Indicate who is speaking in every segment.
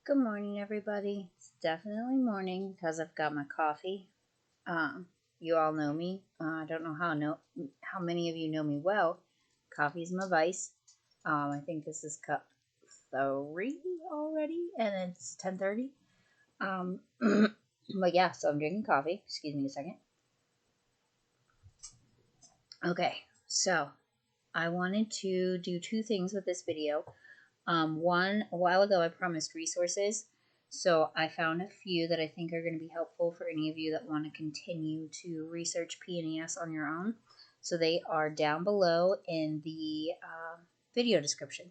Speaker 1: Good morning, everybody. It's definitely morning because I've got my coffee. Um, you all know me. I don't know how many of you know me well. Coffee's my vice. I think this is cup 3 already, and it's 10:30. Um, but yeah, so I'm drinking coffee. Excuse me a second. Okay, so I wanted to do two things with this video. One, a while ago, I promised resources. So I found a few that I think are going to be helpful for any of you that want to continue to research PNES on your own. So they are down below in the video description.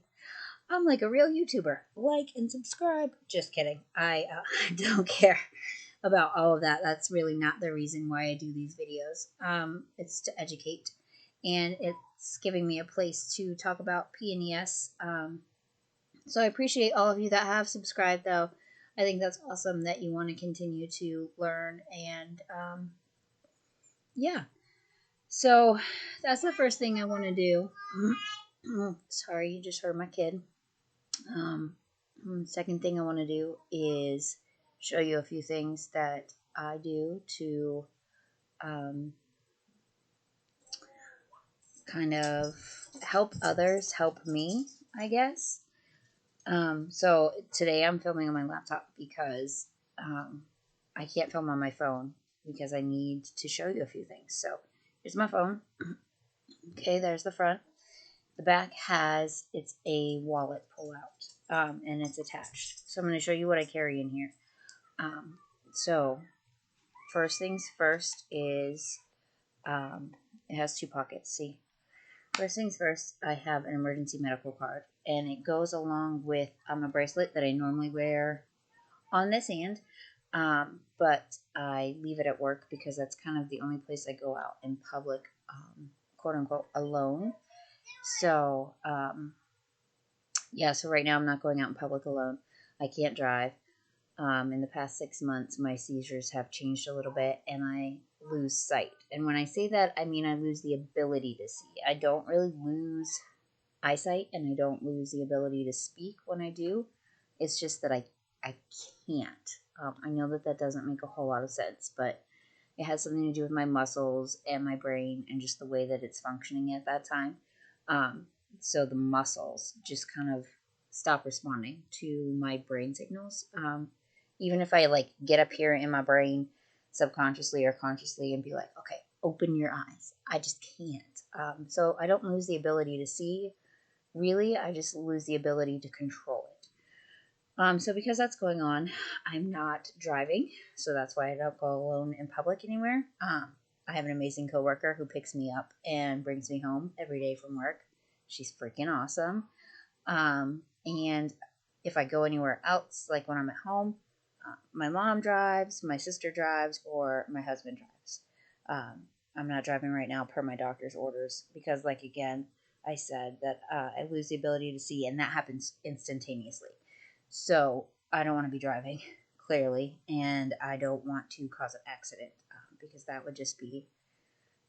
Speaker 1: I'm like a real YouTuber. Like and subscribe. Just kidding. I don't care about all of that. That's really not the reason why I do these videos. It's to educate, and it's giving me a place to talk about PNES. So I appreciate all of you that have subscribed, though. I think that's awesome that you want to continue to learn. And yeah, so that's the first thing I want to do. Sorry, you just heard my kid. Um, Second thing I want to do is show you a few things that I do to kind of help others help me, I guess. So today I'm filming on my laptop because I can't film on my phone because I need to show you a few things. So here's my phone. Okay, there's the front. The back it's a wallet pull out, and it's attached. So I'm going to show you what I carry in here. Um, so first things first is it has two pockets. See, first things first, I have an emergency medical card, and it goes along with a bracelet that I normally wear on this hand, but I leave it at work because that's kind of the only place I go out in public, quote unquote, alone. So, yeah, so right now I'm not going out in public alone. I can't drive. In the past 6 months, my seizures have changed a little bit and I lose sight. And when I say that, I mean I lose the ability to see. I don't really lose eyesight and I don't lose the ability to speak when I do. It's just that I can't. I know that doesn't make a whole lot of sense, but it has something to do with my muscles and my brain and just the way that it's functioning at that time. Um, so the muscles just kind of stop responding to my brain signals. Even if I like get up here in my brain subconsciously or consciously and be like, okay, open your eyes. I just can't. So I don't lose the ability to see. Really, I just lose the ability to control it. So because that's going on, I'm not driving, so that's why I don't go alone in public anywhere. I have an amazing coworker who picks me up and brings me home every day from work. She's freaking awesome. And if I go anywhere else, like when I'm at home, my mom drives, my sister drives, or my husband drives. I'm not driving right now per my doctor's orders because, like, again, I said that I lose the ability to see, and that happens instantaneously. So I don't want to be driving, clearly, and I don't want to cause an accident because that would just be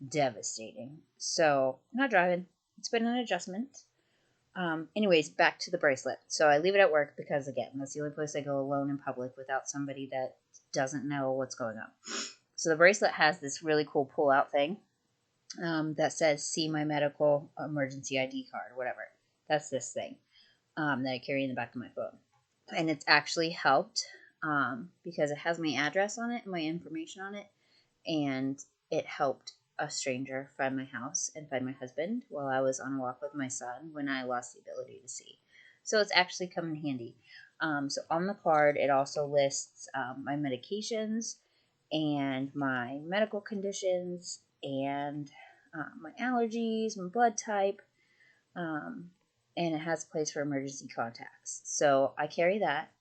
Speaker 1: devastating. So I'm not driving. It's been an adjustment. Anyways, back to the bracelet. So I leave it at work because, again, that's the only place I go alone in public without somebody that doesn't know what's going on. So the bracelet has this really cool pull-out thing that says "See my medical emergency ID card," whatever. That's this thing that I carry in the back of my phone, and it's actually helped because it has my address on it and my information on it, and it helped a stranger find my house and find my husband while I was on a walk with my son when I lost the ability to see. So it's actually come in handy. So on the card, it also lists my medications and my medical conditions and my allergies, my blood type, um, and it has a place for emergency contacts. So I carry that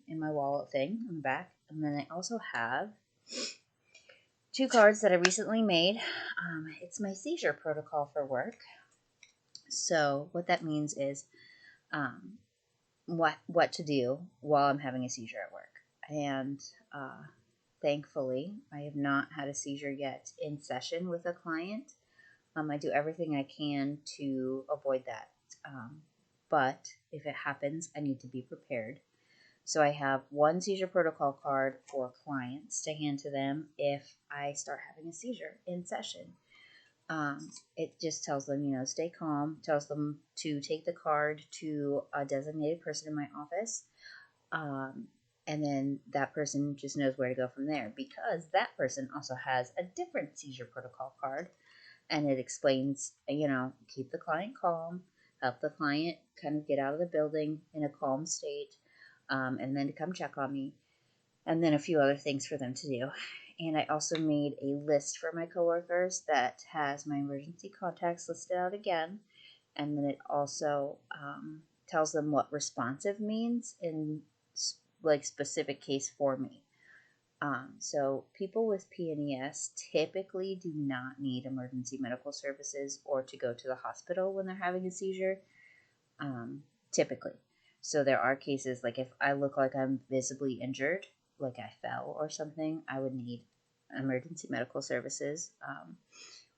Speaker 1: in my wallet thing on the back. And then I also have two cards that I recently made. It's my seizure protocol for work. So what that means is um, what to do while I'm having a seizure at work. And thankfully, I have not had a seizure yet in session with a client. I do everything I can to avoid that. But if it happens, I need to be prepared. So I have one seizure protocol card for clients to hand to them if I start having a seizure in session. It just tells them, stay calm, tells them to take the card to a designated person in my office. And then that person just knows where to go from there, because that person also has a different seizure protocol card, and it explains, keep the client calm, help the client kind of get out of the building in a calm state, and then to come check on me, and then a few other things for them to do. And I also made a list for my coworkers that has my emergency contacts listed out again, and then it also tells them what responsive means in like specific case for me. So people with PNES typically do not need emergency medical services or to go to the hospital when they're having a seizure, typically. So there are cases like if I look like I'm visibly injured, like I fell or something, I would need emergency medical services,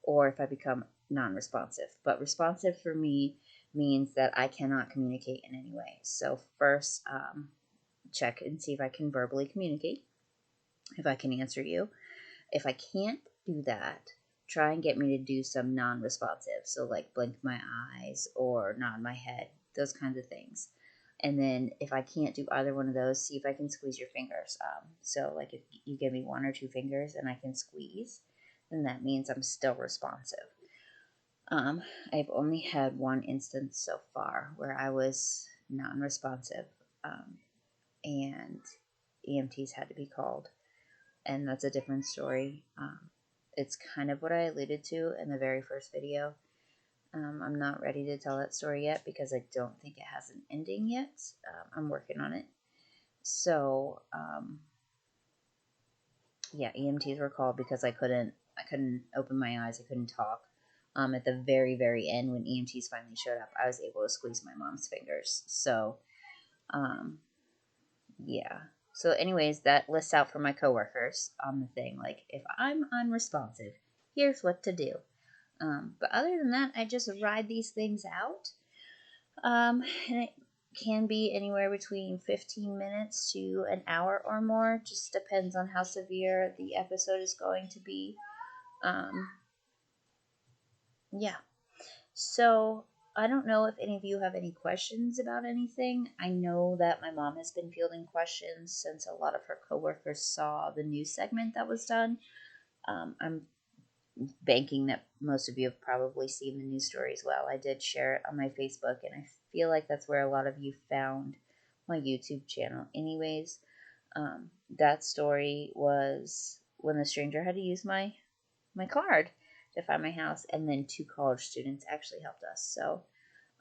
Speaker 1: or if I become non-responsive. But responsive for me means that I cannot communicate in any way. So first, check and see if I can verbally communicate, if I can answer you. If I can't do that, try and get me to do some non-responsive. So like blink my eyes or nod my head, those kinds of things. And then if I can't do either one of those, see if I can squeeze your fingers. So like if you give me one or two fingers and I can squeeze, then that means I'm still responsive. I've only had one instance so far where I was non-responsive, and EMTs had to be called, and that's a different story. It's kind of what I alluded to in the very first video. I'm not ready to tell that story yet because I don't think it has an ending yet. I'm working on it. So, yeah, EMTs were called because I couldn't open my eyes. I couldn't talk. At the very, very end, when EMTs finally showed up, I was able to squeeze my mom's fingers. So, yeah. So, anyways, that lists out for my coworkers on the thing. Like, if I'm unresponsive, here's what to do. But other than that, I just ride these things out. And it can be anywhere between 15 minutes to an hour or more. Just depends on how severe the episode is going to be. Yeah. So I don't know if any of you have any questions about anything. I know that my mom has been fielding questions since a lot of her coworkers saw the news segment that was done. I'm banking that most of you have probably seen the news story as well. I did share it on my Facebook, and I feel like that's where a lot of you found my YouTube channel. Anyways, that story was when the stranger had to use my card to find my house, and then two college students actually helped us. So,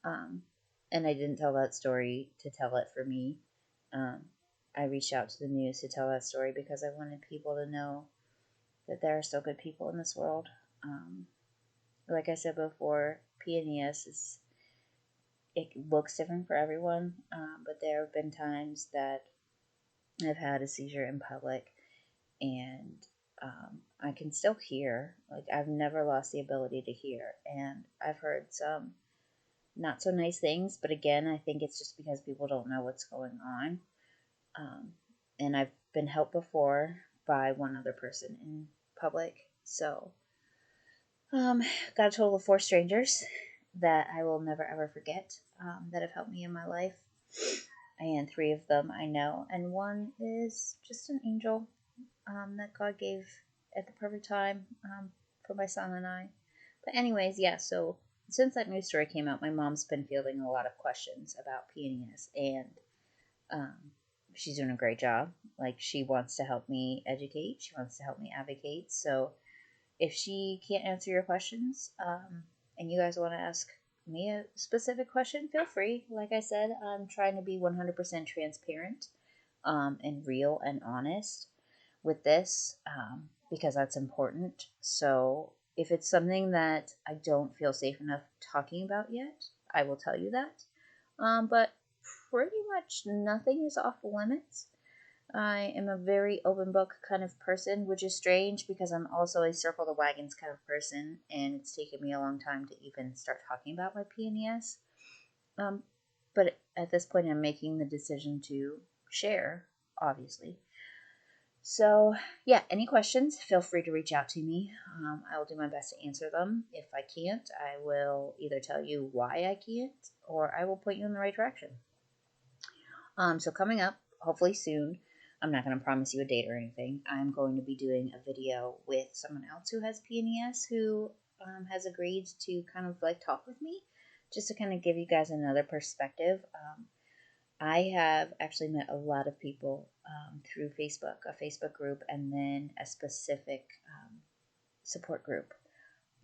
Speaker 1: and I didn't tell that story to tell it for me. I reached out to the news to tell that story because I wanted people to know that there are still good people in this world. Like I said before, PNES it looks different for everyone, but there have been times that I've had a seizure in public, and I can still hear. Like, I've never lost the ability to hear, and I've heard some not so nice things, but again, I think it's just because people don't know what's going on. And I've been helped before by one other person in public, so got a total of 4 strangers that I will never ever forget, that have helped me in my life, and 3 of them I know, and one is just an angel, that God gave at the perfect time, for my son and I. But anyways, yeah, so since that news story came out, my mom's been fielding a lot of questions about PNES, and um, she's doing a great job. Like, she wants to help me educate, she wants to help me advocate. So if she can't answer your questions, and you guys want to ask me a specific question, feel free. Like I said, I'm trying to be 100% transparent, and real and honest with this, because that's important. So if it's something that I don't feel safe enough talking about yet, I will tell you that. But pretty much nothing is off limits. I am a very open book kind of person, which is strange because I'm also a circle the wagons kind of person, and it's taken me a long time to even start talking about my PNES. But at this point, I'm making the decision to share, obviously. So, yeah, any questions, feel free to reach out to me. I will do my best to answer them. If I can't, I will either tell you why I can't or I will point you in the right direction. So, coming up, hopefully soon, I'm not going to promise you a date or anything. I'm going to be doing a video with someone else who has PNES who has agreed to kind of like talk with me just to kind of give you guys another perspective. I have actually met a lot of people through Facebook, a Facebook group, and then a specific support group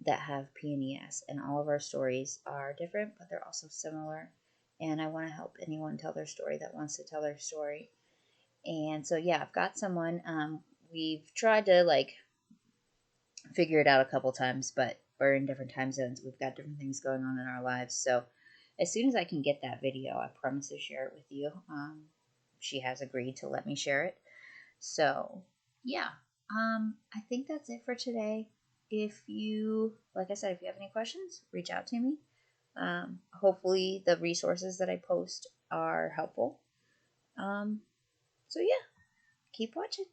Speaker 1: that have PNES. And all of our stories are different, but they're also similar. And I want to help anyone tell their story that wants to tell their story. And so, yeah, I've got someone. We've tried to like figure it out a couple times, but we're in different time zones. We've got different things going on in our lives. So, as soon as I can get that video, I promise to share it with you. She has agreed to let me share it. So, yeah, I think that's it for today. If you, like I said, if you have any questions, reach out to me. Hopefully, the resources that I post are helpful. So, yeah, keep watching.